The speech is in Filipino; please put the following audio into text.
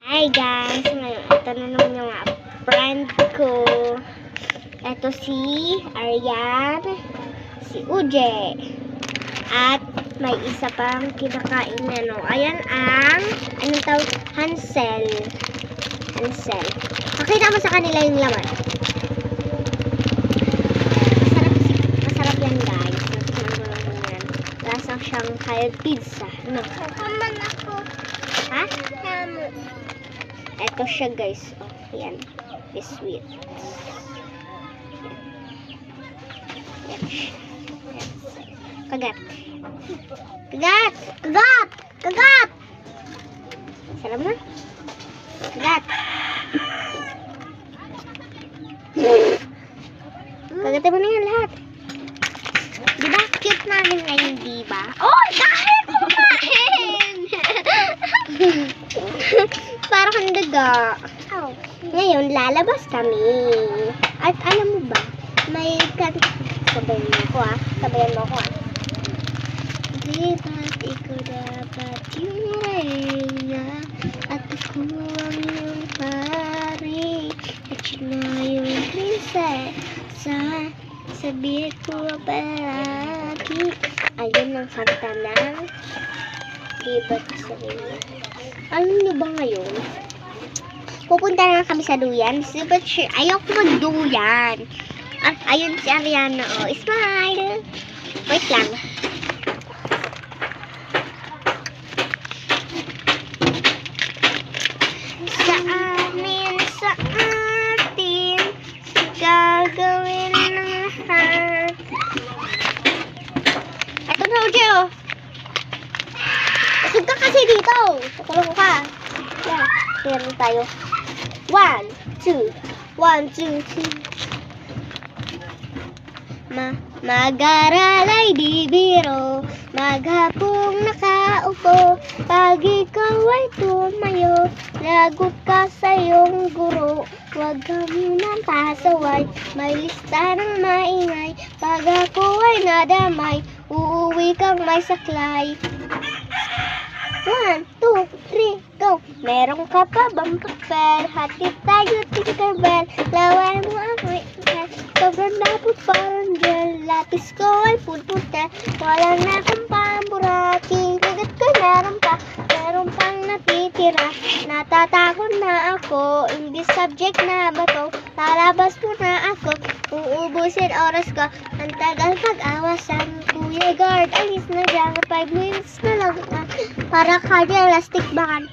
Hi guys! Ngayon, ito na naman yung mga friend ko. Ito si Arian, si Uje, at may isa pang kinakain na no. Ayan ang, anong tawag? Hansel. Hansel. Pakita mo sa kanila yung laman. Masarap yan guys. Yan. Lasang siyang kaya pizza. No? Kaman ako. Ha? Ito siya guys. Oh, yan. Is sweet. Yan siya. Kagat. Kagat! Kagat! Kagat! Sarap na? Kagat! Kagatin mo na yan lahat. Diba? Cute namin ngayon, diba? Oh! Dahil kumain! Para kang daga. Ngayon, lalabas kami. At alam mo ba, may sabayan mo ko Sabayan mo ko Di ba't ikaw dapat yung reyna at ako ang iyong pari at yun na yung prinsesa sabihin ko palagi. Ayun ang kanta ng Di ba't sabihin mo. Alam nyo ba ngayon? Pupunta na kami sa duyan. But sure, ayoko mag-duyan. At ayun si Ariana. Oh, smile! Wait lang. Sa amin, sa atin, gagawin ng lahat. Ito na, Uche, oh. Usog ka kasi dito. Tutulong ka. Yan. Meron tayo. 1, 2. 1, 2, 3. Mag-aral ay di biro. Maghapong nakaupo. Pag ikaw ay tumayo, lagot ka sa iyong guro. Huwag ka munang pasaway. May lista ng maingay. Pag ako ay nadamay, uuwi kang may saklay. 1, 2, 3, go! Meron ka pa bang papel? Hatid tayo, tinkerbell. Laway mo ang may papel. Sobrang lapot parang gel. Lapis ko ay pulputel. Wala na akong pamburati. Kagat ko meron pa. Meron pang natitira. Natatakot na ako. English subject na ba to? Lalabas mo na ako. Uubusin oras ko. Ang tagal pag-awasan. Kuya guard, alis na dyan. 5 minutes na lang. Para ka dyan, elastic band.